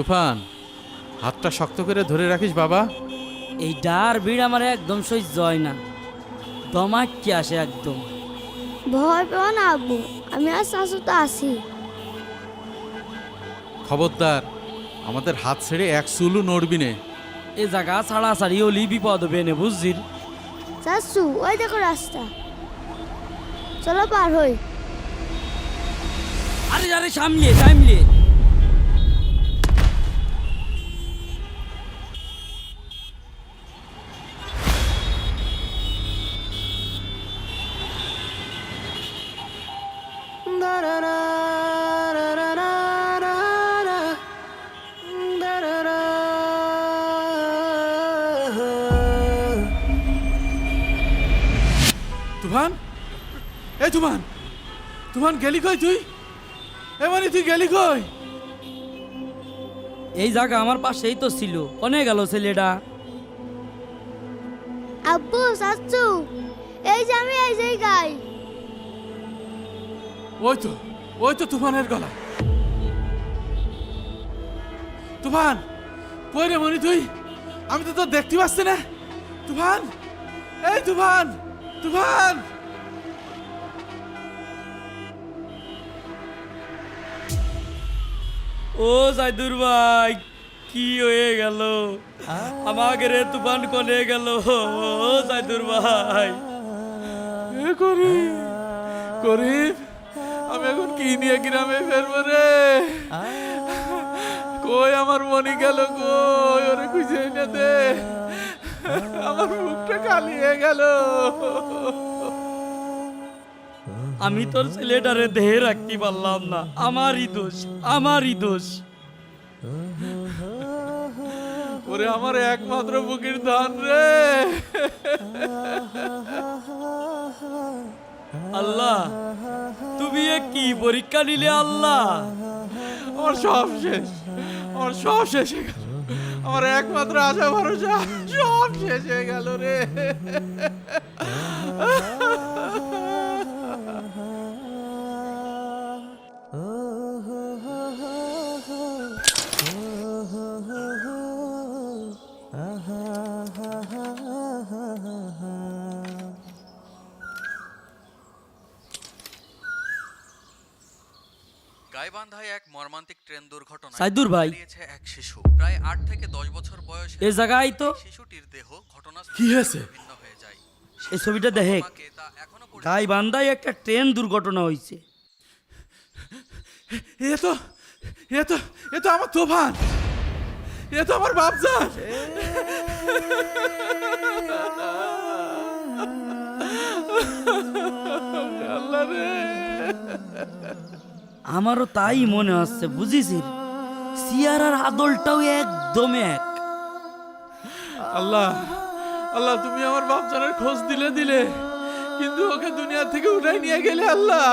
তুফান, হাতটা শক্ত করে ধরে রাখিস বাবা। এই ডার ভিড় আমার একদম সহ্য হয় না, দমাক কি আসে একদম। ভয় পেও না আব্বু, আমি আর শাশু তো আছি। খবরদার, আমাদের হাত ছেড়ে এক চুলও নড়বি নে। এ জায়গা ছাড়াছাড়ি হলি বিপদ হবে না, বুঝছিস? শাশু, ওই দেখো রাস্তা, চলো পার হই। আরে আরে সামলিয়ে সামলিয়ে। তুফান, এই তুফান, তুফান গেলি কই তুই? মানে তুই গেলি কই? এই জায়গা আমার পাশেই তো ছিল, কোনে গেল ছেলেটা? আব্বু, শাশু, এই যে আমি এই জায়গায়। ওই তো তুফানের গলা। তুফান কই রে মনি তুই? আমি তো তোর দেখতে পাচ্ছি না। তুফান, এই তুফান, তুফান। ও সাইদুর ভাই, কি হয়ে গেল? আমাকে রে তুফান কোনে গেল? ও সাইদুর ভাই। করিম, আমি এখন কি নিয়ে গ্রামে ফেরবো রে? কই আমার মনি গেল? কই ওরে খুঁজে এনে দে, আমার মুখটা খালি হয়ে গেল। আমি তোর ছেলেটারে দেহে রাখতে পারলাম না, আমারই দোষ, আমারই দোষ। ওরে আমার একমাত্র বুকের ধন রে। আল্লাহ, তুমি এ কি পরীক্ষা নিলে আল্লাহ? আমার সব শেষ, আমার সব শেষ হয়ে গেল। আমার একমাত্র আশা ভরসা সব শেষ হয়ে গেল রে। গাইবান্ধায় এক মর্মান্তিক ট্রেন দুর্ঘটনায় সাইদুর ভাই, হারিয়েছে এক শিশু। প্রায় 8 থেকে 10 বছর বয়সে এ জায়গায় তো শিশুটির দেহ কি হয়েছে? ভিন্ন হয়ে যায়। এই ছবিটা দেখে, মাকে তা এখনো পর্যন্ত গাইবান্ধায় একটা ট্রেন দুর্ঘটনা হয়েছে। এ তো এ তো এ তো আমার তুফান, এ তো আমার বাপজান। আল্লাহ রে, আমারও তাই মনে হচ্ছে, বুঝিস? সিয়ারার আদলটাও একদম এক। আল্লাহ, আল্লাহ তুমি আমার বাপজানের খোঁজ দিলে, কিন্তু ওকে দুনিয়া থেকে উঠাই নিয়ে গেলে। আল্লাহ,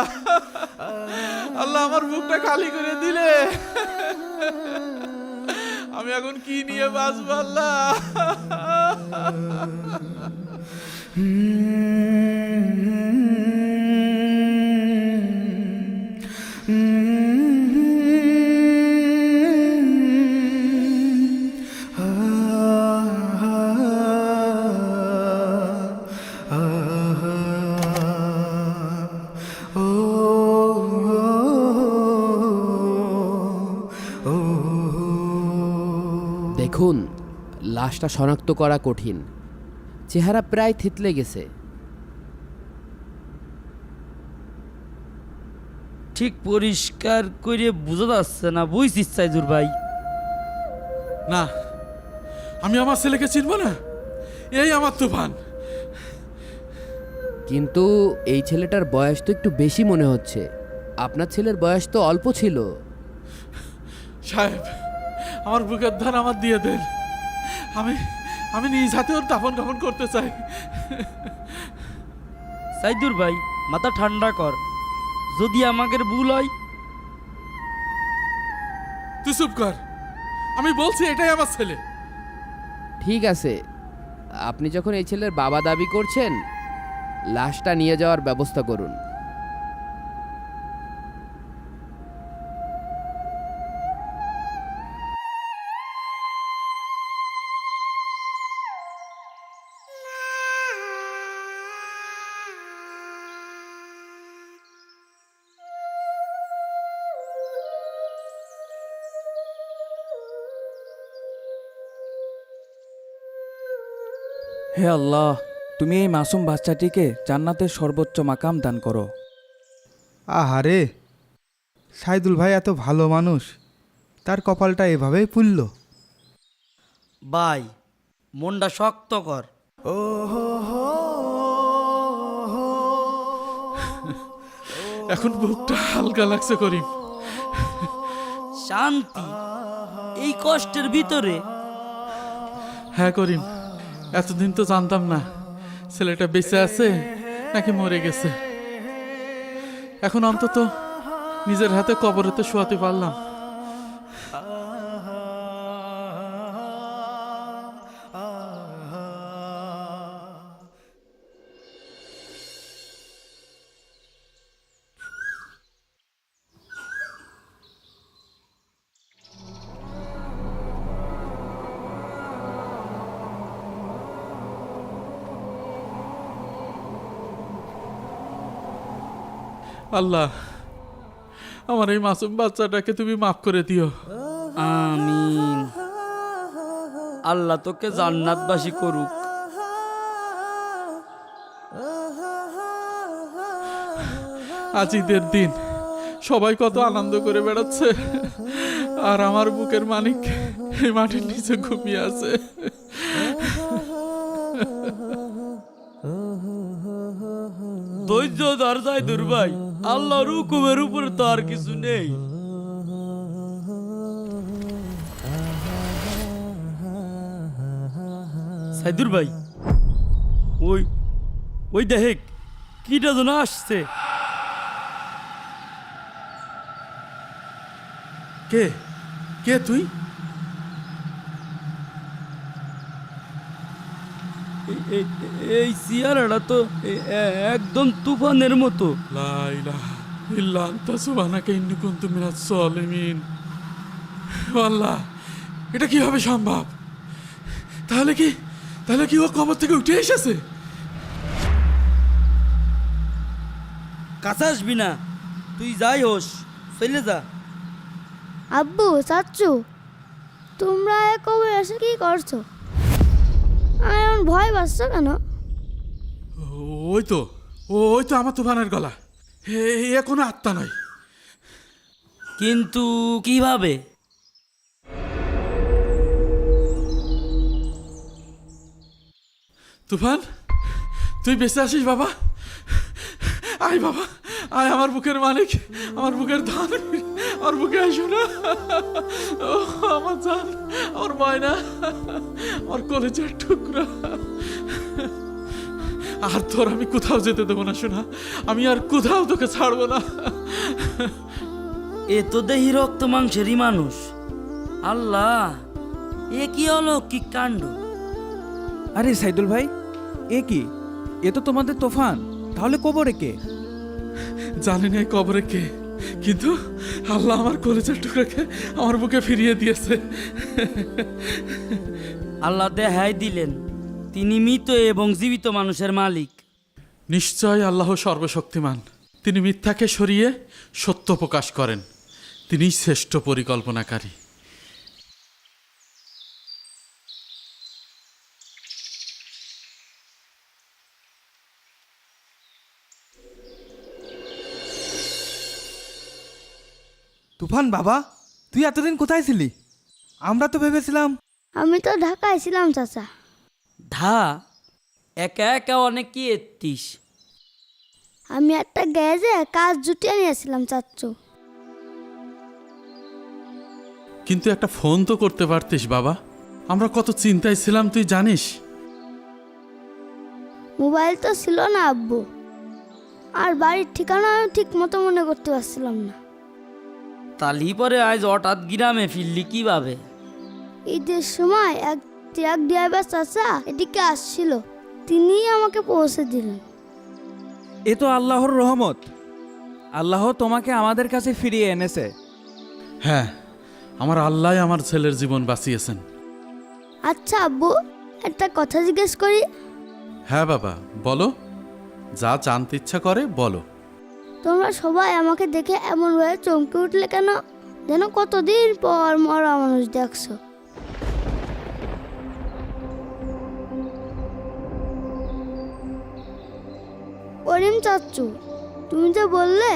আল্লাহ আমার বুকটা খালি করে দিলে। আমি এখন কি নিয়ে বাঁচবো আল্লাহ? দেখুন, লাশটা শনাক্ত করা কঠিন, চেহারা প্রায় থেতলে গেছে। ঠিক পরিষ্কার করে বোঝা যাচ্ছে না, বুঝছিস সাইদুর ভাই? না, আমি আমার ছেলেকে চিনবো না। এই আমার তুফান। কিন্তু এই ছেলেটার বয়স তো একটু বেশি মনে হচ্ছে। আপনার ছেলের বয়স তো অল্প ছিল। সাহেব, আমার বুকের ধান আমার দিয়ে দেন। আমি নিজ হাতে ওর দাফন কাফন করতে চাই। সাইদুর ভাই, মাথা ঠান্ডা কর, যদি আমাদের ভুল হয়। তুই চুপ কর, আমি বলছি এটাই আমার ছেলে। ঠিক আছে, আপনি যখন এই ছেলের বাবা দাবি করছেন, লাশটা নিয়ে যাওয়ার ব্যবস্থা করুন। হে আল্লাহ, তুমি এই মাসুম বাচ্চাটিকে জান্নাতের সর্বোচ্চ মাকাম দান করো। আহারে, সাইদুল ভাই এত ভালো মানুষ, তার কপালটা এভাবেই পুলল। ভাই মনটা শক্ত কর। এখন বুকটা হালকা লাগছে করিম। শান্তি এই কষ্টের ভিতরে। হ্যাঁ করিম, এতদিন তো জানতাম না ছেলেটা বেঁচে আছে নাকি মরে গেছে। এখন অন্তত নিজের হাতে কবরেতে শোয়াতে পারলাম। আল্লাহ, আমার এই মাসুম বাচ্চাটাকে তুমি মাফ করে দিও। আমিন। আল্লাহ তোকে জান্নাতবাসী করুক। আজ ঈদের দিন, সবাই কত আনন্দ করে বেড়াচ্ছে, আর আমার বুকের মানিক এই মাটির নিচে ঘুমিয়ে আছে। ধৈর্য ধর সাইদুর ভাই, আল্লাহর হুকুমের উপরে তো আর কিছু নেই। সাইদুর ভাই, ওই ওই দেখ কিটা যেন আসছে। কে কে তুই? এই চেয়ারটা তো একদম তুফানের মতো। লা ইলাহা ইল্লা আনতা সুবহানাকা ইন্নী কুনতু মিনাজ জালিমিন। ও আল্লাহ, এটা কিভাবে সম্ভব? তাহলে কি ও কবর থেকে উঠে এসেছে? কাছে আসবি না, তুই যাই হোস, চলে যা। আব্বু, চাচ্চু, তোমরা কবে এসে কি করছো? আমি এমন ভয় পাচ্ছ কেন? ওই তো আমার তুফানের গলা। এ কোনো আত্মা নয়। কিন্তু কিভাবে? তুফান, তুই বেঁচে আসিস বাবা? আয় বাবা, আয় আমার বুকের মালিক, আমার বুকের ধন, আমার বুকে আসো না। ও আমার জান, আমার ময়না, আমার কলেজের টুকরা। আর তোর আমি কোথাও যেতে দেবো না শোনা, আমি আর কোথাও তোকে ছাড়বো না। এ তো দেহি রক্ত মাংসেরই মানুষ। আল্লাহ, এ কি অলৌকিক কাণ্ড! আরে সাইদুল ভাই, এ কি? এ তো তোমাদের তোফান। তাহলে কবরে কে? জানি না এই কবরে কে, কিন্তু আল্লাহ আমার কলেজের টুকরাকে আমার বুকে ফিরিয়ে দিয়েছে। আল্লাহ দেখাই দিলেন তিনি মৃত এবং জীবিত মানুষের মালিক। নিশ্চয় আল্লাহ সর্বশক্তিমান। তিনি মিথ্যাকে সরিয়ে সত্য প্রকাশ করেন। তিনিই শ্রেষ্ঠ পরিকল্পনাকারী। তুফান বাবা, তুই এতদিন কোথায় ছিলি? আমরা তো ভেবেছিলাম। আমি তো ঢাকায় ছিলাম চাচা। ধা একা একা অনেক কি এত্তিস। আমি একটা গ্যারেজে কাজ জুটিয়ে নিয়েছিলাম চাচ্চু। কিন্তু একটা ফোন তো করতে পারতিস বাবা, আমরা কত চিন্তায় ছিলাম তুই জানিস। মোবাইল তো ছিল না আব্বু, আর বাড়ির ঠিকানা আমি ঠিক মতো মনে করতে পারছিলাম না। তালি পরে আজ হঠাৎ গ্রামে ফিরলি কিভাবে? ঈদের সময় এক ট্রাক ড্রাইভার চাচা এদিকে আসছিল, তিনিই আমাকে পৌঁছে দিলেন। এ তো আল্লাহর রহমত। আল্লাহ তোমাকে আমাদের কাছে ফিরিয়ে এনেছে। হ্যাঁ, আমার আল্লাহ আমার ছেলের জীবন বাঁচিয়েছেন। আচ্ছা আব্বু, একটা কথা জিজ্ঞেস করি? হ্যাঁ বাবা, বলো, যা জানতে ইচ্ছা করে বলো। তোমরা সবাই আমাকে দেখে এমন ভাবে চমকে উঠলে কেন, যেন কতদিন পর মরা মানুষ দেখছো? করিম চাচ্চু, তুমি যে বললে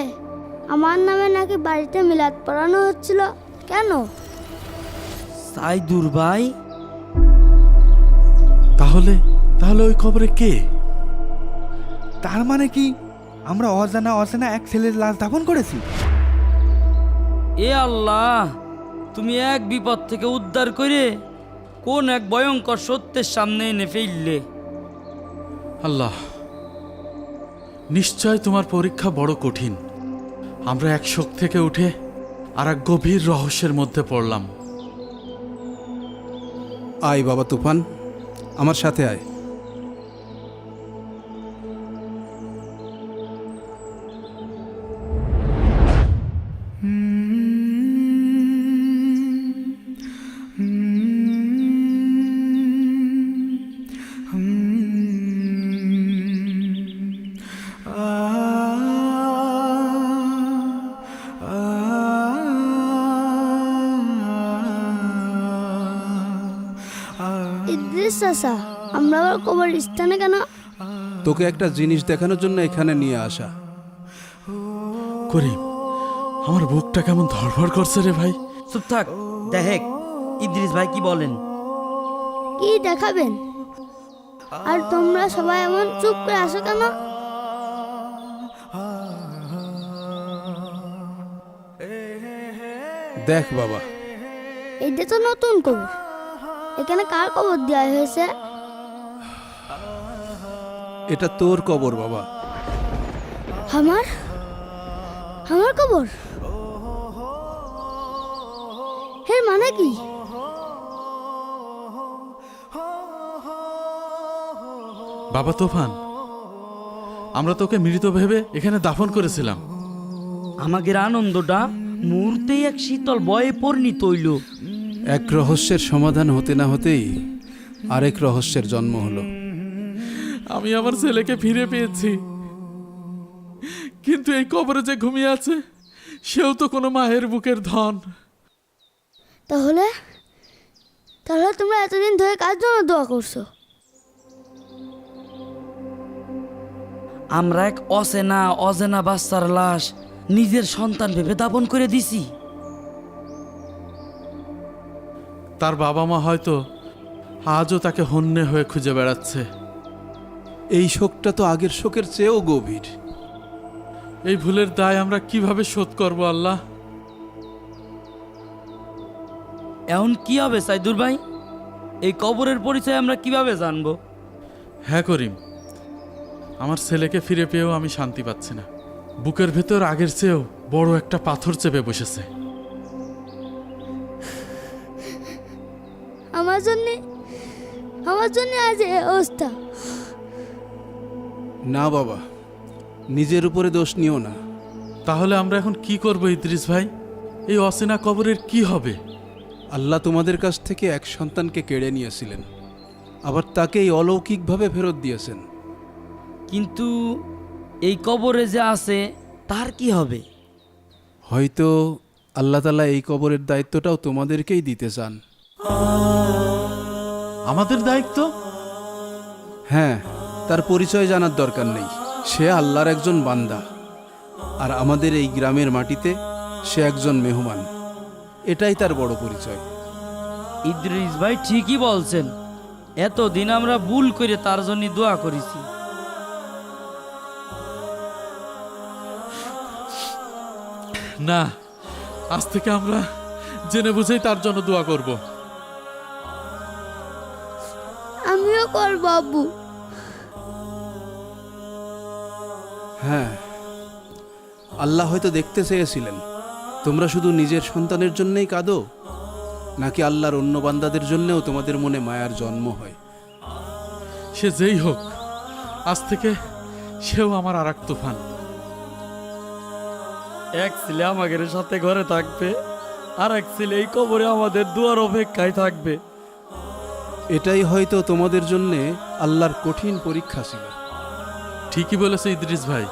আমার নামে নাকি বাড়িতে মিলাদ পড়ানো হচ্ছিল, কেন? সাইদুর ভাই, তাহলে তাহলে ওই কবরে কে? তার মানে কি আমরা অজানা অজানা এক ছেলের লাশ দাফন করেছি? এ আল্লাহ, তুমি এক বিপদ থেকে উদ্ধার করে কোন এক ভয়ঙ্কর সত্যের সামনে এনে ফেললে। আল্লাহ, নিশ্চয় তোমার পরীক্ষা বড় কঠিন। আমরা এক শোক থেকে উঠে আর এক গভীর রহস্যের মধ্যে পড়লাম। আয় বাবা তুফান, আমার সাথে আয়। ইদ্রিস চাচা, আমরা আবার কবরস্থানে কেন? তোকে একটা জিনিস দেখানোর জন্য এখানে নিয়ে আসা। করিম, আমার বুকটা কেমন ধড়ফড় করছে রে ভাই। চুপ থাক, দেখ ইদ্রিস ভাই কি বলেন। কি দেখাবেন? আর তোমরা সবাই এমন চুপ করে আসো কেন? দেখ বাবা, এটা তো নতুন কবর, এখানে কার কবর দেওয়া হয়েছে? এটা তোর কবর বাবা। আমার আমার কবর? এর মানে কি? বাবা তুফান, আমরা তোকে মৃত ভেবে এখানে দাফন করেছিলাম। আমাদের আনন্দটা মুহূর্তেই এক শীতল বয়ে পরিণত হইল। এক রহস্যের সমাধান হতে না হতেই আরেক রহস্যের জন্ম হলো। আমি আমার ছেলেকে ফিরে পেয়েছি, কিন্তু এই কবরে যে ঘুমিয়ে আছে সেও তো কোনো মায়ের বুকের ধন। তাহলে তাহলে তোমরা এতদিন ধরে কার জন্য দোয়া করছো? আমরা এক অজেনা বাচ্চার লাশ নিজের সন্তান ভেবে দাপন করে দিছি। তার বাবা মা হয়তো আজও তাকে হন্যে হয়ে খুঁজে বেড়াচ্ছে। এই শোকটা তো আগের শোকের চেয়েও গভীর। এই ভুলের দায় আমরা কিভাবে শোধ করব আল্লাহ? এখন কি হবে সাইদুর ভাই? এই কবরের পরিচয় আমরা কিভাবে জানবো? হ্যাঁ করিম, আমার ছেলেকে ফিরে পেয়েও আমি শান্তি পাচ্ছি না। বুকের ভেতর আগের চেয়েও বড় একটা পাথর চেপে বসেছে। আমার জন্য আজ এই অবস্থা। না বাবা, নিজের উপরে দোষ নিও না। তাহলে আমরা এখন কি করব ইদ্রিস ভাই? এই অচেনা কবরের কি হবে? আল্লাহ তোমাদের কাছ থেকে এক সন্তানকে কেড়ে নিয়েছিলেন, আবার তাকেই অলৌকিকভাবে ফেরত দিয়েছেন। কিন্তু এই কবরে যে আছে তার কি হবে? হয়তো আল্লাহ তাআলা এই কবরের দায়িত্বটাও তোমাদেরকেই দিতে চান। আমাদের দায়িত্ব? হ্যাঁ, তার পরিচয় জানার দরকার নেই। সে আল্লাহর একজন বান্দা, আর আমাদের এই গ্রামের মাটিতে সে একজন মেহমান। এটাই তার বড় পরিচয়। ইদ্রিস ভাই ঠিকই বলছেন। এতদিন আমরা ভুল করে তার জন্য দোয়া করেছি। না, আজ থেকে আমরা জেনে বুঝেই তার জন্য দোয়া করব। আমিও করব আব্বু। হ্যাঁ, আল্লাহ হয়তো দেখতে চেয়েছিলেন তোমরা শুধু নিজের সন্তানের জন্যই কাঁদো, নাকি আল্লাহর অন্য বান্দাদের জন্যও তোমাদের মনে মায়ার জন্ম হয়। সে যেই হোক, আজ থেকে সেও আমার আর এক তুফান। এক ছেলে আমাদের সাথে ঘরে থাকবে, আর এক ছেলে এই কবরে আমাদের দুয়ার অপেক্ষায় থাকবে। এটাই হয়তো তোমাদের জন্যে আল্লাহর কঠিন পরীক্ষা ছিল। ঠিকই বলেছে ইদ্রিস ভাই,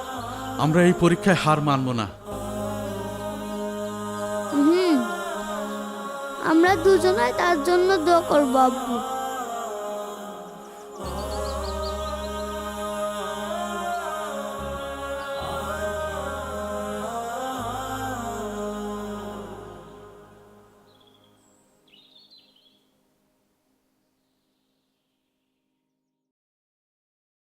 আমরা এই পরীক্ষায় হার মানব না। আমরা দুজনাই তার জন্য দোয়া করব আব্বু।